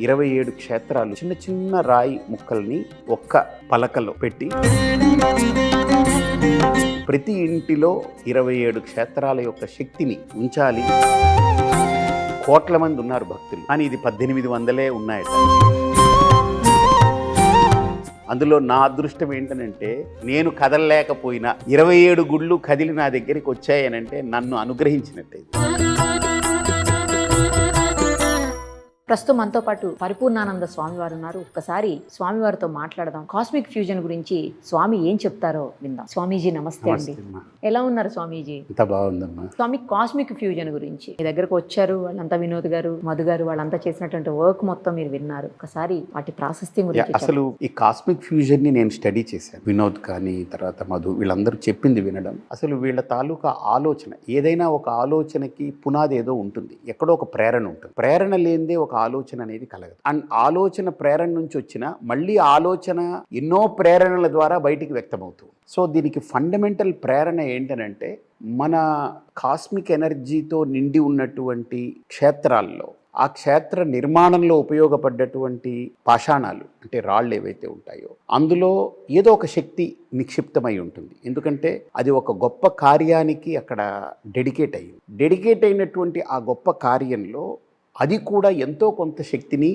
27 క్షేత్రాలు చిన్న చిన్న రాయి ముక్కల్ని ఒక్క పలకలో పెట్టి ప్రతి ఇంటిలో 27 క్షేత్రాల యొక్క శక్తిని ఉంచాలి. కోట్ల మంది ఉన్నారు భక్తులు, కానీ ఇది 1800 ఉన్నాయట. అందులో నా అదృష్టం ఏంటనంటే, నేను కదలలేకపోయినా 27 గుళ్ళు కదిలి నా దగ్గరికి వచ్చాయనంటే నన్ను అనుగ్రహించినట్టే. ప్రస్తుతం మనతో పాటు పరిపూర్ణానంద స్వామి వారు ఉన్నారు. ఒక్కసారి స్వామి వారితో మాట్లాడదాం. కాస్మిక్ ఫ్యూజన్ గురించి స్వామి ఏం చెప్తారో విందాం. స్వామీజీ నమస్తే అండి. ఎలా ఉన్నారు స్వామీజీ? ఎంత బాగుందమ్మా. స్వామి, కాస్మిక్ ఫ్యూజన్ గురించి మీ దగ్గరకు వచ్చారు, వాళ్ళంతా వినోద్ గారు, మధు గారు, వాళ్ళంతా చేసినటువంటి వర్క్ మొత్తం మీరు విన్నారు. ఒకసారి వాటి ప్రాశస్త్యం గురించి. అసలు ఈ కాస్మిక్ ఫ్యూజన్ ని నేను స్టడీ చేశాను. వినోద్ కానీ తర్వాత మధు, వీళ్ళందరూ చెప్పింది వినడం. అసలు వీళ్ళ తాలూకా ఆలోచన, ఏదైనా ఒక ఆలోచనకి పునాది ఏదో ఉంటుంది, ఎక్కడో ఒక ప్రేరణ ఉంటుంది. ప్రేరణ లేనిదే ఒక ఆలోచన అనేది కలగదు. అండ్ ఆలోచన ప్రేరణ నుంచి వచ్చిన మళ్ళీ ఆలోచన ఎన్నో ప్రేరణల ద్వారా బయటికి వ్యక్తమవుతుంది. సో దీనికి ఫండమెంటల్ ప్రేరణ ఏంటనంటే, మన కాస్మిక్ ఎనర్జీతో నిండి ఉన్నటువంటి క్షేత్రాల్లో, ఆ క్షేత్ర నిర్మాణంలో ఉపయోగపడ్డటువంటి పాషాణాలు అంటే రాళ్ళు ఏవైతే ఉంటాయో, అందులో ఏదో ఒక శక్తి నిక్షిప్తమై ఉంటుంది. ఎందుకంటే అది ఒక గొప్ప కార్యానికి అక్కడ డెడికేట్ అయ్యింది. డెడికేట్ అయినటువంటి ఆ గొప్ప కార్యంలో అది కూడా ఎంతో కొంత శక్తిని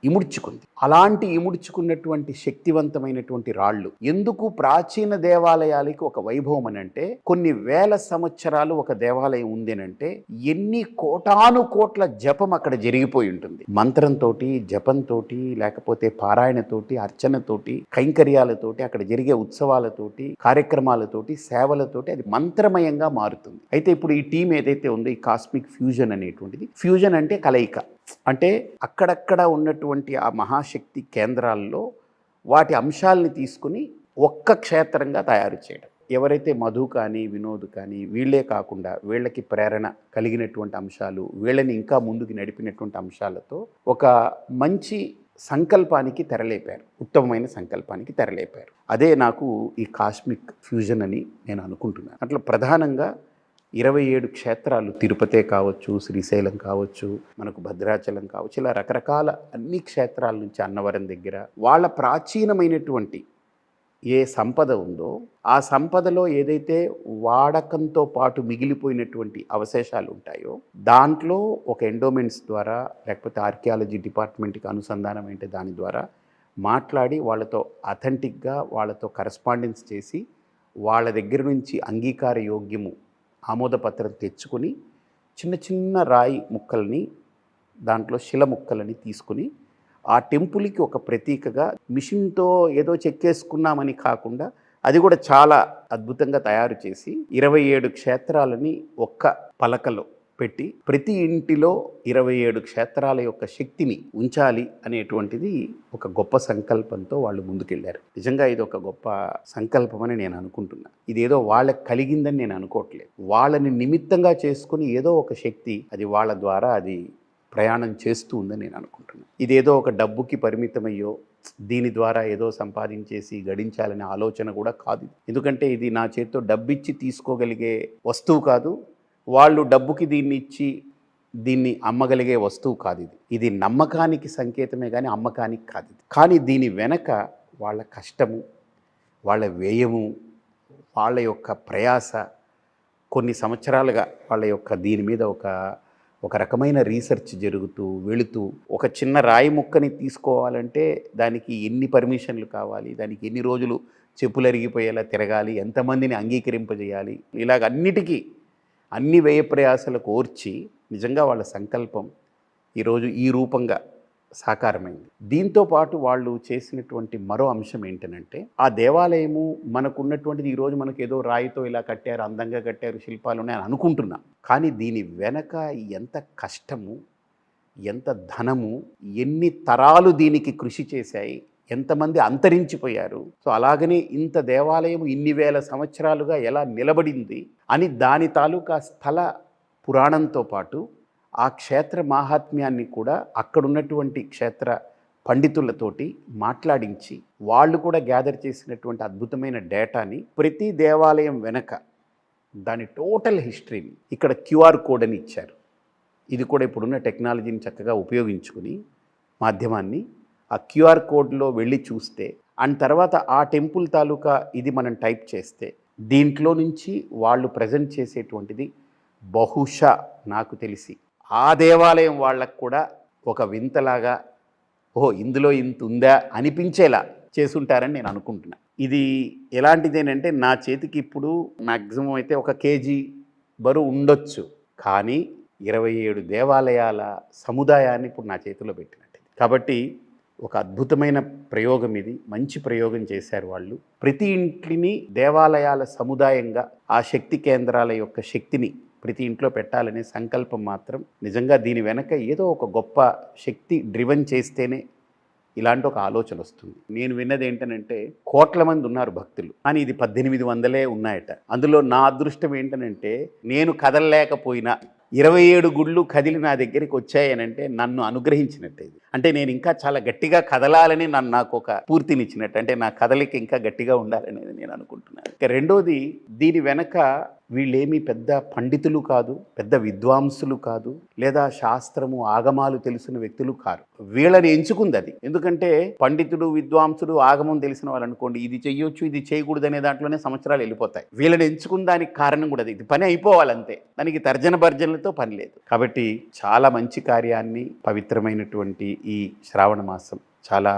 ఇముడ్చుకుంది. అలాంటి ఇముడ్చుకున్నటువంటి శక్తివంతమైనటువంటి రాళ్ళు ఎందుకు ప్రాచీన దేవాలయాలకి ఒక వైభవం అని అంటే, కొన్ని వేల సంవత్సరాలు ఒక దేవాలయం ఉంది అంటే ఎన్ని కోటాను కోట్ల జపం అక్కడ జరిగిపోయి ఉంటుంది. మంత్రంతో, జపంతో, లేకపోతే పారాయణతోటి, అర్చనతోటి, కైంకర్యాలతోటి, అక్కడ జరిగే ఉత్సవాలతోటి, కార్యక్రమాలతోటి, సేవలతోటి అది మంత్రమయంగా మారుతుంది. అయితే ఇప్పుడు ఈ టీం ఏదైతే ఉందో, ఈ కాస్మిక్ ఫ్యూజన్ అనేటువంటిది, ఫ్యూజన్ అంటే కలయిక, అంటే అక్కడక్కడ ఉన్నటువంటి ఆ మహాశక్తి కేంద్రాల్లో వాటి అంశాలని తీసుకుని ఒక్క క్షేత్రంగా తయారు చేయడం. ఎవరైతే మధు కానీ వినోద్ కానీ వీళ్ళే కాకుండా వీళ్ళకి ప్రేరణ కలిగినటువంటి అంశాలు, వీళ్ళని ఇంకా ముందుకు నడిపినటువంటి అంశాలతో ఒక మంచి సంకల్పానికి తెరలేపారు, ఉత్తమమైన సంకల్పానికి తెరలేపారు. అదే నాకు ఈ కాస్మిక్ ఫ్యూజన్ అని నేను అనుకుంటున్నాను. అట్లా ప్రధానంగా 27 క్షేత్రాలు, తిరుపతే కావచ్చు, శ్రీశైలం కావచ్చు, మనకు భద్రాచలం కావచ్చు, ఇలా రకరకాల అన్ని క్షేత్రాల నుంచి అన్నవరం దగ్గర వాళ్ళ ప్రాచీనమైనటువంటి ఏ సంపద ఉందో, ఆ సంపదలో ఏదైతే వాడకంతో పాటు మిగిలిపోయినటువంటి అవశేషాలు ఉంటాయో, దాంట్లో ఒక ఎండోమెంట్స్ ద్వారా లేకపోతే ఆర్కియాలజీ డిపార్ట్మెంట్కి అనుసంధానం అంటే దాని ద్వారా మాట్లాడి వాళ్ళతో అథెంటిక్గా వాళ్ళతో కరస్పాండెన్స్ చేసి వాళ్ళ దగ్గర నుంచి అంగీకార యోగ్యము ఆమోదపత్రం తెచ్చుకొని చిన్న చిన్న రాయి ముక్కల్ని, దాంట్లో శిల ముక్కలని తీసుకుని ఆ టెంపుల్కి ఒక ప్రతీకగా మిషన్తో ఏదో చెక్కేసుకున్నామని కాకుండా అది కూడా చాలా అద్భుతంగా తయారు చేసి 27 క్షేత్రాలని ఒక్క పలకలో పెట్టి ప్రతి ఇంటిలో 27 క్షేత్రాల యొక్క శక్తిని ఉంచాలి అనేటువంటిది ఒక గొప్ప సంకల్పంతో వాళ్ళు ముందుకెళ్ళారు. నిజంగా ఇది ఒక గొప్ప సంకల్పం అని నేను అనుకుంటున్నా. ఇదేదో వాళ్ళకి కలిగిందని నేను అనుకోవట్లేదు. వాళ్ళని నిమిత్తంగా చేసుకుని ఏదో ఒక శక్తి అది వాళ్ళ ద్వారా అది ప్రయాణం చేస్తూ ఉందని నేను అనుకుంటున్నాను. ఇదేదో ఒక డబ్బుకి పరిమితమయ్యో దీని ద్వారా ఏదో సంపాదించేసి గడించాలనే ఆలోచన కూడా కాదు. ఎందుకంటే ఇది నా చేతితో డబ్బిచ్చి తీసుకోగలిగే వస్తువు కాదు, వాళ్ళు డబ్బుకి దీన్ని ఇచ్చి దీన్ని అమ్మగలిగే వస్తువు కాదు. ఇది నమ్మకానికి సంకేతమే కానీ అమ్మకానికి కాదు. కానీ దీని వెనక వాళ్ళ కష్టము, వాళ్ళ వ్యయము, వాళ్ళ యొక్క ప్రయాస, కొన్ని సంవత్సరాలుగా వాళ్ళ యొక్క దీని మీద ఒక రకమైన రీసెర్చ్ జరుగుతూ వెళుతూ, ఒక చిన్న రాయి ముక్కని తీసుకోవాలంటే దానికి ఎన్ని పర్మిషన్లు కావాలి, దానికి ఎన్ని రోజులు చెప్పులు అరిగిపోయేలా తిరగాలి, ఎంతమందిని అంగీకరింపజేయాలి, ఇలాగ అన్నిటికీ అన్ని వ్యయ ప్రయాసాలకు ఓర్చి నిజంగా వాళ్ళ సంకల్పం ఈరోజు ఈ రూపంగా సాకారమైంది. దీంతో పాటు వాళ్ళు చేసినటువంటి మరో అంశం ఏంటనంటే, ఆ దేవాలయము మనకున్నటువంటిది ఈరోజు మనకు ఏదో రాయితో ఇలా కట్టారు, అందంగా కట్టారు, శిల్పాలు ఉన్నాయని అనుకుంటున్నాం. కానీ దీని వెనక ఎంత కష్టము, ఎంత ధనము, ఎన్ని తరాలు దీనికి కృషి చేశాయి, ఎంతమంది అంతరించిపోయారు. సో అలాగనే ఇంత దేవాలయం ఇన్ని వేల సంవత్సరాలుగా ఎలా నిలబడింది అని దాని తాలూకా స్థల పురాణంతో పాటు ఆ క్షేత్ర మాహాత్మ్యాన్ని కూడా అక్కడున్నటువంటి క్షేత్ర పండితులతోటి మాట్లాడించి వాళ్ళు కూడా గ్యాదర్ చేసినటువంటి అద్భుతమైన డేటాని, ప్రతి దేవాలయం వెనక దాని టోటల్ హిస్టరీని ఇక్కడ QR కోడ్ అని ఇచ్చారు. ఇది కూడా ఇప్పుడున్న టెక్నాలజీని చక్కగా ఉపయోగించుకుని మాధ్యమాన్ని, ఆ క్యూఆర్ కోడ్లో వెళ్ళి చూస్తే అండ్ తర్వాత ఆ టెంపుల్ తాలూకా ఇది మనం టైప్ చేస్తే దీంట్లో నుంచి వాళ్ళు ప్రజెంట్ చేసేటువంటిది బహుశా నాకు తెలిసి ఆ దేవాలయం వాళ్ళకు కూడా ఒక వింతలాగా ఓహో ఇందులో ఇంత ఉందా అనిపించేలా చేసుంటారని నేను అనుకుంటున్నా. ఇది ఎలాంటిదేనంటే నా చేతికి ఇప్పుడు మ్యాక్సిమం అయితే 1 కేజీ బరువు ఉండొచ్చు, కానీ 27 దేవాలయాల సముదాయాన్ని ఇప్పుడు నా చేతిలో పెట్టినట్టు. కాబట్టి ఒక అద్భుతమైన ప్రయోగం ఇది, మంచి ప్రయోగం చేశారు వాళ్ళు. ప్రతి ఇంటిని దేవాలయాల సముదాయంగా ఆ శక్తి కేంద్రాల యొక్క శక్తిని ప్రతి ఇంట్లో పెట్టాలనే సంకల్పం మాత్రం నిజంగా దీని వెనక ఏదో ఒక గొప్ప శక్తి డ్రివెన్ చేస్తేనే ఇలాంటి ఒక ఆలోచన వస్తుంది. నేను విన్నది ఏంటనంటే కోట్ల మంది ఉన్నారు భక్తులు, కానీ ఇది 1800 ఉన్నాయట. అందులో నా అదృష్టం ఏంటనంటే నేను కదలలేకపోయినా 27 గుళ్ళు కదిలి నా దగ్గరికి వచ్చాయనంటే నన్ను అనుగ్రహించినట్టే. అంటే నేను ఇంకా చాలా గట్టిగా కదలాలని నాకు ఒక పూర్తినిచ్చినట్టు, అంటే నా కదలిక ఇంకా గట్టిగా ఉండాలనేది నేను అనుకుంటున్నాను. ఇక రెండోది, దీని వెనక వీళ్ళేమీ పెద్ద పండితులు కాదు, పెద్ద విద్వాంసులు కాదు, లేదా శాస్త్రము ఆగమాలు తెలిసిన వ్యక్తులు కారు. వీళ్ళని ఎంచుకుంది అది. ఎందుకంటే పండితుడు, విద్వాంసుడు, ఆగమం తెలిసిన వాళ్ళు అనుకోండి, ఇది చెయ్యొచ్చు ఇది చేయకూడదు అనే దాంట్లోనే సంవత్సరాలు వెళ్ళిపోతాయి. వీళ్ళని ఎంచుకున్న దానికి కారణం కూడా అది. ఇది పని అయిపోవాలంతే, దానికి తర్జన భర్జనలతో పని లేదు. కాబట్టి చాలా మంచి కార్యాన్ని, పవిత్రమైనటువంటి ఈ శ్రావణ మాసం చాలా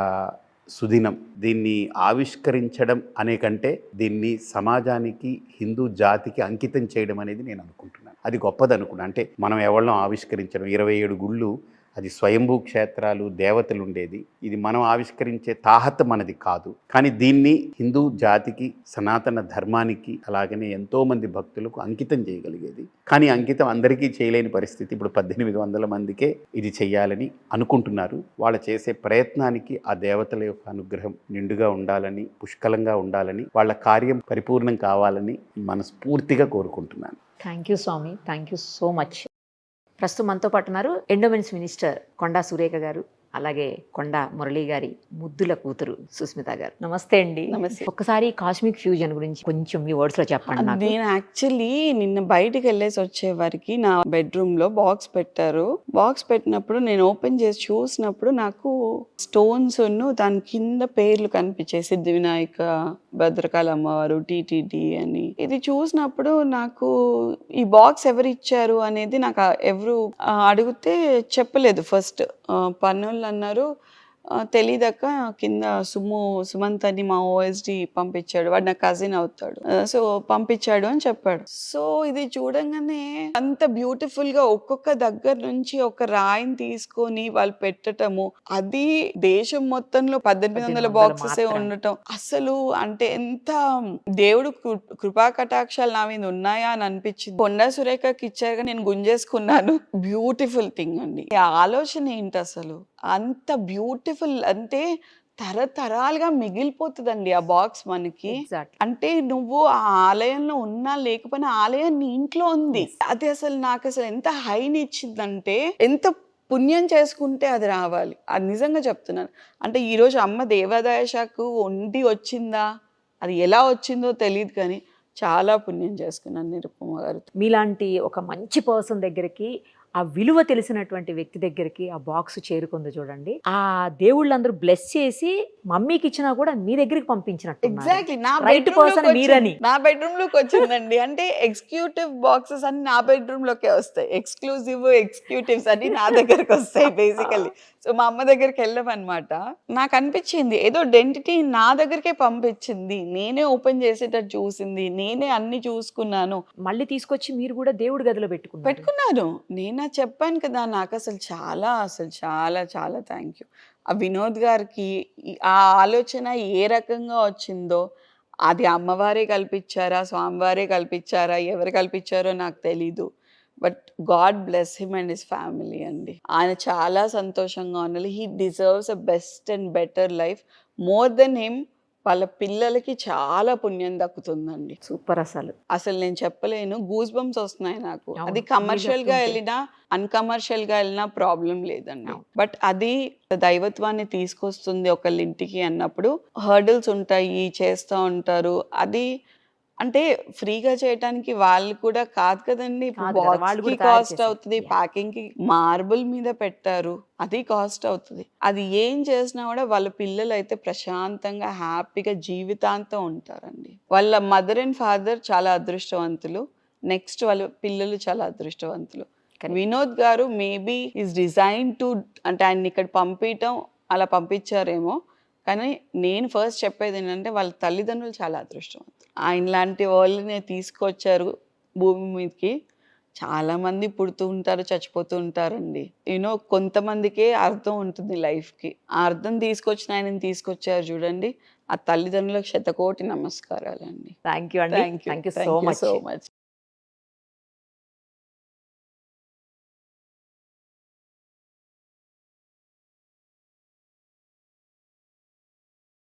సుదినం. దీన్ని ఆవిష్కరించడం అనే కంటే దీన్ని సమాజానికి, హిందూ జాతికి అంకితం చేయడం అనేది నేను అనుకుంటున్నాను. అది గొప్పది అనుకున్నాను. అంటే మనం ఎవరినో ఆవిష్కరించడం, 27 గుళ్ళు, అది స్వయంభూ క్షేత్రాలు, దేవతలు ఉండేది. ఇది మనం ఆవిష్కరించే తాహత మనది కాదు. కానీ దీన్ని హిందూ జాతికి, సనాతన ధర్మానికి, అలాగనే ఎంతోమంది భక్తులకు అంకితం చేయగలిగేది. కానీ అంకితం అందరికీ చేయలేని పరిస్థితి. ఇప్పుడు 1800 మందికే ఇది చెయ్యాలని అనుకుంటున్నారు. వాళ్ళు చేసే ప్రయత్నానికి ఆ దేవతల యొక్క అనుగ్రహం నిండుగా ఉండాలని, పుష్కలంగా ఉండాలని, వాళ్ళ కార్యం పరిపూర్ణం కావాలని మనస్ఫూర్తిగా కోరుకుంటున్నాను. Thank you Swami, thank you so much. ప్రస్తుతం మనతో పాటు ఉన్నారు ఎండోమెంట్స్ మినిస్టర్ కొండా సురేఖ గారు, అలాగే కొండా మురళి గారి ముద్దుల కూతురు సుస్మిత గారు. నమస్తే అండి. నమస్తే. ఒక్కసారి కాస్మిక్ ఫ్యూజన్ గురించి కొంచెం మీ వర్డ్స్ లో చెప్పండి నాకు. నేను యాక్చువల్లీ నిన్న బయటికి వెళ్ళేసి వచ్చే వారికి నా బెడ్రూమ్ లో బాక్స్ పెట్టారు. బాక్స్ పెట్టినప్పుడు నేను ఓపెన్ చేసి చూసినప్పుడు నాకు స్టోన్స్ దాని కింద పేర్లు కనిపించాయి, సిద్ధి వినాయక, భద్రకాళ అమ్మవారు, టీటీడీ అని. ఇది చూసినప్పుడు నాకు ఈ బాక్స్ ఎవరు ఇచ్చారు అనేది నాకు ఎవరు అడిగితే చెప్పలేదు. ఫస్ట్ పన్నులు అన్నారు, తెలీదక్క కింద సుమంత్ అని మా ఓఎస్డి పంపించాడు, వాడు నా కజిన్ అవుతాడు, సో పంపించాడు అని చెప్పాడు. సో ఇది చూడంగానే అంత బ్యూటిఫుల్ గా ఒక్కొక్క దగ్గర నుంచి ఒక రాయిని తీసుకొని వాళ్ళు పెట్టటము, అది దేశం మొత్తంలో 1800 బాక్సెస్ ఉండటం, అసలు అంటే ఎంత దేవుడు కృపా కటాక్షాలు నా మీద ఉన్నాయా అని అనిపించింది. కొండా సురేఖకి ఇచ్చాక నేను గుంజేసుకున్నాను. బ్యూటిఫుల్ థింగ్ అండి. ఆ ఆలోచన ఏంటి అసలు, అంత బ్యూటిఫుల్, అంటే తరతరాలుగా మిగిలిపోతుందండి ఆ బాక్స్ మనకి. అంటే నువ్వు ఆ ఆలయంలో ఉన్నా లేకపోయినా ఆలయం నీ ఇంట్లో ఉంది. అది అసలు నాకు అసలు ఎంత హైని ఇచ్చిందంటే, ఎంత పుణ్యం చేసుకుంటే అది రావాలి. అది నిజంగా చెప్తున్నాను. అంటే ఈరోజు అమ్మ దేవాదాయ శాఖకు వండి వచ్చిందా, అది ఎలా వచ్చిందో తెలియదు, కానీ చాలా పుణ్యం చేసుకున్నాను నిరుపమ గారు. మీలాంటి ఒక మంచి పర్సన్ దగ్గరికి, ఆ విలువ తెలిసినటువంటి వ్యక్తి దగ్గరికి ఆ బాక్స్ చేరుకుంది చూడండి. ఆ దేవుళ్ళందరూ బ్లెస్ చేసి మమ్మీకి ఇచ్చినా కూడా మీ దగ్గరికి పంపించినట్టు. ఎగ్జాక్ట్లీ నా రైట్ పర్సన్ మీరని. నా బెడ్రూమ్ లోకి వచ్చిందండి. అంటే ఎగ్జిక్యూటివ్ బాక్సెస్ అన్ని నా బెడ్రూమ్ లోకే వస్తాయి, ఎగ్జిక్యూటివ్స్ అన్ని నా దగ్గరకు వస్తాయి బేసికల్లీ. సో మా అమ్మ దగ్గరికి వెళ్ళమన్నమాట. నాకు అనిపించింది ఏదో డెంటిటీ నా దగ్గరికే పంపించింది, నేనే ఓపెన్ చేసేటట్టు చూసింది, నేనే అన్ని చూసుకున్నాను. మళ్ళీ తీసుకొచ్చి మీరు కూడా దేవుడి గదిలో పెట్టుకున్నాను. నేను చెప్పాను కదా, నాకు అసలు చాలా చాలా థ్యాంక్ యూ. ఆ వినోద్ గారికి ఆ ఆలోచన ఏ రకంగా వచ్చిందో, అది అమ్మవారే కల్పించారా, స్వామివారే కల్పించారా, ఎవరు కల్పించారో నాకు తెలీదు. But God bless him and his family అండి. ఆయన చాలా సంతోషంగా ఉండాలి. He deserves a best and better life. More than him వాళ్ళ పిల్లలకి చాలా పుణ్యం దక్కుతుందండి. సూపర్. అసలు నేను చెప్పలేను, గూస్ బంప్స్ వస్తున్నాయి నాకు. అది కమర్షియల్ గా వెళ్ళినా అన్కమర్షియల్ గా వెళ్ళినా ప్రాబ్లం లేదండి. బట్ అది దైవత్వాన్ని తీసుకొస్తుంది ఒకళ్ళ ఇంటికి అన్నప్పుడు హర్డిల్స్ ఉంటాయి, చేస్తూ ఉంటారు. అది అంటే ఫ్రీగా చేయటానికి వాళ్ళు కూడా కాదు కదండి. కాదు కదా, వాళ్ళు బాక్స్ కి కూడా తయారు కాస్ట్ చేశారు. అవుతుంది, Yeah. ప్యాకింగ్ కి మార్బుల్ మీద పెట్టారు, అది కాస్ట్ అవుతుంది. అది ఏం చేసినా కూడా వాళ్ళ పిల్లలు అయితే ప్రశాంతంగా హ్యాపీగా జీవితాంతం ఉంటారండి. వాళ్ళ మదర్ అండ్ ఫాదర్ చాలా అదృష్టవంతులు, నెక్స్ట్ వాళ్ళ పిల్లలు చాలా అదృష్టవంతులు. Correct. వినోద్ గారు మేబీ ఈజ్ డిజైన్ టు, అంటే ఆయన ఇక్కడ పంపించటం అలా పంపించారేమో, కానీ నేను ఫస్ట్ చెప్పేది ఏంటంటే వాళ్ళ తల్లిదండ్రులు చాలా అదృష్టవంతులు. ఆయన లాంటి వాళ్ళని తీసుకొచ్చారు భూమి మీదకి. చాలామంది పుడుతూ ఉంటారు, చచ్చిపోతూ ఉంటారండి. కొంతమందికే అర్థం ఉంటుంది లైఫ్కి. ఆ అర్థం తీసుకొచ్చిన ఆయనని తీసుకొచ్చారు చూడండి, ఆ తల్లిదండ్రులకు శతకోటి నమస్కారాలండి. థ్యాంక్ యూ అండి, thank you so much. So much.